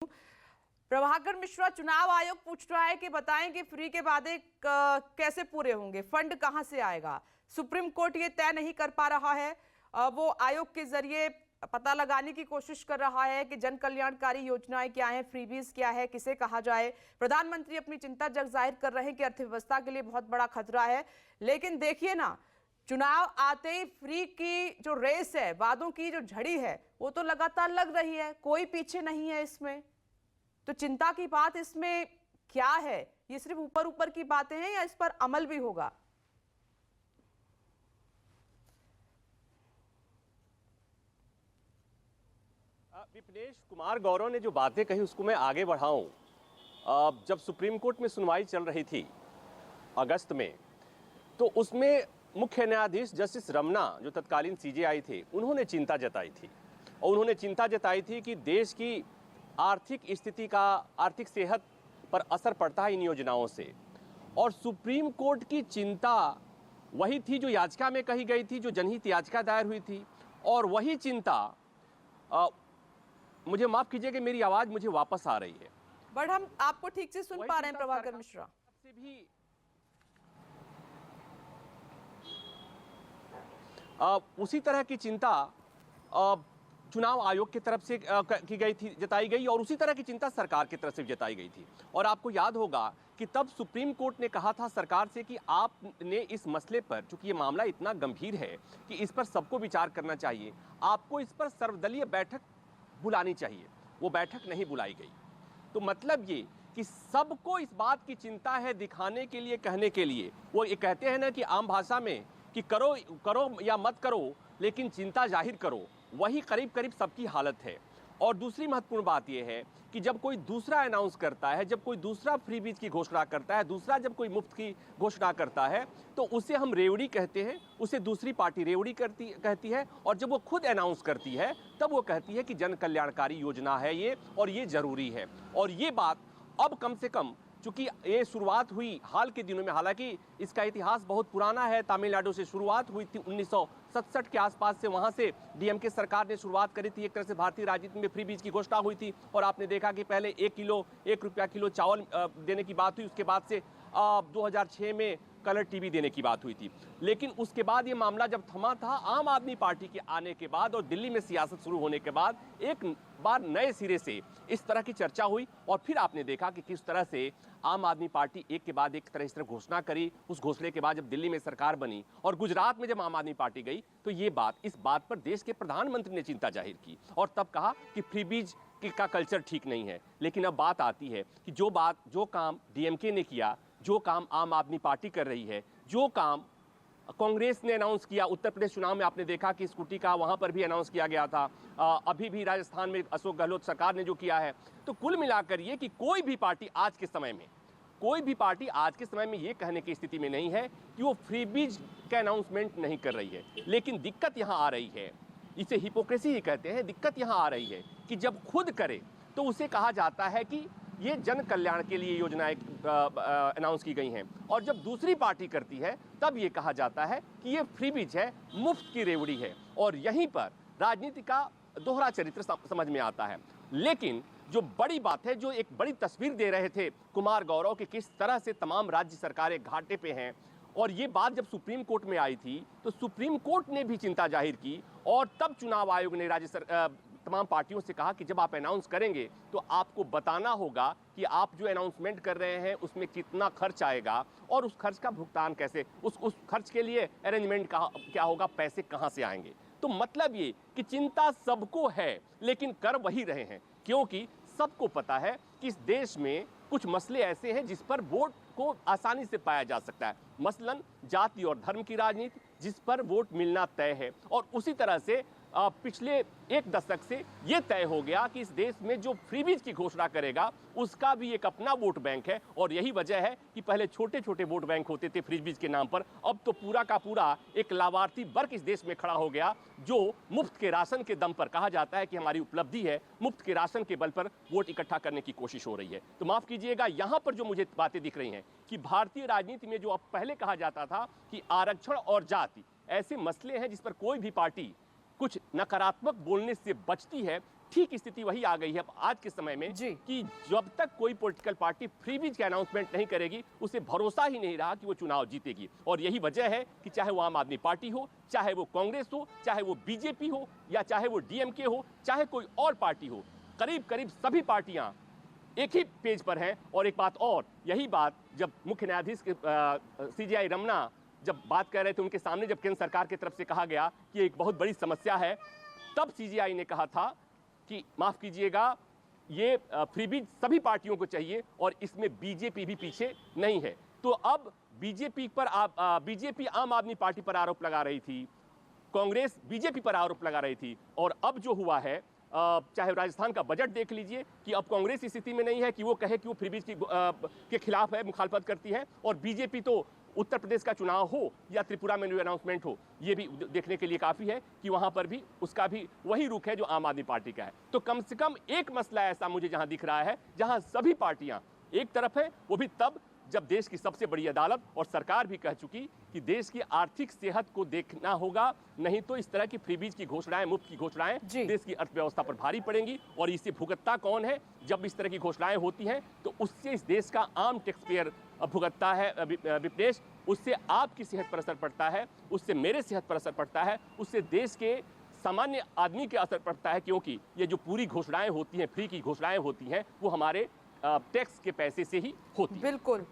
प्रभाकर मिश्रा, चुनाव आयोग पूछ रहा है कि बताएं कि फ्री के वादे कैसे पूरे होंगे, फंड कहां से आएगा। सुप्रीम कोर्ट ये तय नहीं कर पा रहा है। वो आयोग के जरिए पता लगाने की कोशिश कर रहा है कि जन कल्याणकारी योजनाएं क्या हैं, फ्रीबीज क्या है, किसे कहा जाए। प्रधानमंत्री अपनी चिंता जाहिर कर रहे हैं कि अर्थव्यवस्था के लिए बहुत बड़ा खतरा है। लेकिन देखिए ना, चुनाव आते ही फ्री की जो रेस है, वादों की जो झड़ी है, वो तो लगातार लग रही है, कोई पीछे नहीं है इसमें। तो चिंता की बात इसमें क्या है? ये सिर्फ ऊपर ऊपर की बातें हैं या इस पर अमल भी होगा? विपनेश कुमार गौरव ने जो बातें कही उसको मैं आगे बढ़ाऊं। जब सुप्रीम कोर्ट में सुनवाई चल रही थी अगस्त में, तो उसमें मुख्य न्यायाधीश जस्टिस रमना, जो तत्कालीन सीजेआई थे, उन्होंने चिंता जताई थी। और उन्होंने चिंता जताई थी कि देश की आर्थिक स्थिति का, आर्थिक सेहत पर असर पड़ता है इन योजनाओं से। और सुप्रीम कोर्ट की चिंता वही थी जो याचिका में कही गई थी, जो जनहित याचिका दायर हुई थी। और वही चिंता, मुझे माफ कीजिए कि मेरी आवाज मुझे वापस आ रही है, बट हम आपको ठीक से सुन पा रहे हैं प्रभाकर मिश्रा। से भी उसी तरह की चिंता चुनाव आयोग की तरफ से की गई थी, जताई गई, और उसी तरह की चिंता सरकार की तरफ से जताई गई थी। और आपको याद होगा कि तब सुप्रीम कोर्ट ने कहा था सरकार से कि आपने इस मसले पर, चूंकि ये मामला इतना गंभीर है कि इस पर सबको विचार करना चाहिए, आपको इस पर सर्वदलीय बैठक बुलानी चाहिए। वो बैठक नहीं बुलाई गई। तो मतलब ये कि सबको इस बात की चिंता है, दिखाने के लिए, कहने के लिए। वो ये कहते हैं ना कि आम भाषा में कि करो करो या मत करो, लेकिन चिंता जाहिर करो। वही करीब करीब सबकी हालत है। और दूसरी महत्वपूर्ण बात यह है कि जब कोई दूसरा अनाउंस करता है, जब कोई दूसरा फ्रीबीज की घोषणा करता है, दूसरा जब कोई मुफ्त की घोषणा करता है, तो उसे हम रेवड़ी कहते हैं, उसे दूसरी पार्टी रेवड़ी कहती है। और जब वो खुद अनाउंस करती है, तब वो कहती है कि जन कल्याणकारी योजना है ये, और ये जरूरी है। और ये बात अब कम से कम, चूंकि ये शुरुआत हुई हाल के दिनों में, हालांकि इसका इतिहास बहुत पुराना है, तमिलनाडु से शुरुआत हुई थी 1967 के आसपास से। वहां से डीएमके सरकार ने शुरुआत करी थी। एक तरह से भारतीय राजनीति में फ्री बीज की घोषणा हुई थी। और आपने देखा कि पहले 1 रुपया किलो चावल देने की बात हुई, उसके बाद से 2006 में कलर टीवी देने की बात हुई थी। लेकिन उसके बाद ये मामला जब थमा था, आम आदमी पार्टी के आने के बाद और दिल्ली में सियासत शुरू होने के बाद एक बार नए सिरे से इस तरह की चर्चा हुई। और फिर आपने देखा कि किस तरह से आम आदमी पार्टी एक के बाद एक तरह घोषणा करी। उस घोषणे के बाद जब दिल्ली में सरकार बनी और गुजरात में जब आम आदमी पार्टी गई, तो ये बात, इस बात पर देश के प्रधानमंत्री ने चिंता जाहिर की और तब कहा कि फ्री बीज का कल्चर ठीक नहीं है। लेकिन अब बात आती है कि जो काम डीएमके ने किया, जो काम आम आदमी पार्टी कर रही है, जो काम कांग्रेस ने अनाउंस किया, उत्तर प्रदेश चुनाव में आपने देखा कि स्कूटी का वहां पर भी अनाउंस किया गया था, अभी भी राजस्थान में अशोक गहलोत सरकार ने जो किया है। तो कुल मिलाकर ये कि कोई भी पार्टी आज के समय में ये कहने की स्थिति में नहीं है कि वो फ्रीबीज का अनाउंसमेंट नहीं कर रही है। लेकिन दिक्कत यहां आ रही है, इसे हिपोक्रेसी ही कहते हैं, दिक्कत यहां आ रही है कि जब खुद करे तो उसे कहा जाता है कि ये जन कल्याण के लिए योजनाएं अनाउंस की गई हैं, और जब दूसरी पार्टी करती है तब ये कहा जाता है कि ये फ्रीबीज है, मुफ्त की रेवड़ी है। और यहीं पर राजनीति का दोहरा चरित्र समझ में आता है। लेकिन जो बड़ी बात है, जो एक बड़ी तस्वीर दे रहे थे कुमार गौरव कि किस तरह से तमाम राज्य सरकारें घाटे पे हैं, और ये बात जब सुप्रीम कोर्ट में आई थी तो सुप्रीम कोर्ट ने भी चिंता जाहिर की। और तब चुनाव आयोग ने तमाम पार्टियों से कहा कि जब आप अनाउंस करेंगे तो आपको बताना होगा कि आप जो अनाउंसमेंट कर रहे हैं उसमें कितना खर्च आएगा और उस खर्च का भुगतान कैसे, उस खर्च के लिए अरेंजमेंट क्या होगा, पैसे कहां से आएंगे। तो मतलब ये कि चिंता सबको है, लेकिन कर वही रहे हैं, क्योंकि सबको पता है कि इस देश में कुछ मसले ऐसे हैं जिस पर वोट को आसानी से पाया जा सकता है। मसलन जाति और धर्म की राजनीति, जिस पर वोट मिलना तय है। और उसी तरह से पिछले एक दशक से ये तय हो गया कि इस देश में जो फ्रीबीज की घोषणा करेगा उसका भी एक अपना वोट बैंक है। और यही वजह है कि पहले छोटे छोटे वोट बैंक होते थे फ्रीबीज के नाम पर, अब तो पूरा का पूरा एक लाभार्थी वर्ग इस देश में खड़ा हो गया, जो मुफ्त के राशन के दम पर, कहा जाता है कि हमारी उपलब्धि है, मुफ्त के राशन के बल पर वोट इकट्ठा करने की कोशिश हो रही है। तो माफ कीजिएगा, यहां पर जो मुझे बातें दिख रही हैं कि भारतीय राजनीति में जो अब पहले कहा जाता था कि आरक्षण और जाति ऐसे मसले हैं जिस पर कोई भी पार्टी कुछ नकारात्मक बोलने से बचती है, ठीक स्थिति वही आ गई है अब आज के समय में जी। कि जब तक कोई पॉलिटिकल पार्टी फ्रीबीज के अनाउंसमेंट नहीं करेगी उसे भरोसा ही नहीं रहा कि वो चुनाव जीतेगी। और यही वजह है कि चाहे वो आम आदमी पार्टी हो, चाहे वो कांग्रेस हो, चाहे वो बीजेपी हो, या चाहे वो डीएमके हो, चाहे कोई और पार्टी हो, करीब करीब सभी पार्टियां एक ही पेज पर हैं। और एक बात और, यही बात जब मुख्य न्यायाधीश के सीजेआई रमना जब बात कर रहे थे, उनके सामने जब केंद्र सरकार की तरफ से कहा गया कि एक बहुत बड़ी समस्या है, तब सीजेआई ने कहा था कि माफ कीजिएगा, ये फ्रीबीज सभी पार्टियों को चाहिए और इसमें बीजेपी भी पीछे नहीं है। तो अब बीजेपी आम आदमी पार्टी पर आरोप लगा रही थी, कांग्रेस बीजेपी पर आरोप लगा रही थी, और अब जो हुआ है, चाहे राजस्थान का बजट देख लीजिए कि अब कांग्रेस इस स्थिति में नहीं है कि वो कहे कि वो फ्रीबीज के खिलाफ है, मुखालफत करती है, और बीजेपी तो उत्तर प्रदेश का चुनाव हो या त्रिपुरा में न्यू अनाउंसमेंट हो, ये भी देखने के लिए काफी है कि वहां पर भी उसका भी वही रुख है जो आम आदमी पार्टी का है। तो कम से कम एक मसला ऐसा मुझे जहां दिख रहा है जहां सभी पार्टियां एक तरफ है, वो भी तब जब देश की सबसे बड़ी अदालत और सरकार भी कह चुकी कि देश की आर्थिक सेहत को देखना होगा, नहीं तो इस तरह की फ्रीबीज की घोषणाएं, मुफ्त की घोषणाएं देश की अर्थव्यवस्था पर भारी पड़ेंगी। और इससे भुगतता कौन है? जब इस तरह की घोषणाएं होती हैं तो उससे इस देश का आम टैक्स पेयर भुगतता है विपनेश, उससे आपकी सेहत पर असर पड़ता है, उससे मेरे सेहत पर असर पड़ता है, उससे देश के सामान्य आदमी के असर पड़ता है, क्योंकि ये जो पूरी घोषणाएं होती हैं, फ्री की घोषणाएं होती हैं, वो हमारे टैक्स के पैसे से ही होती है। बिल्कुल।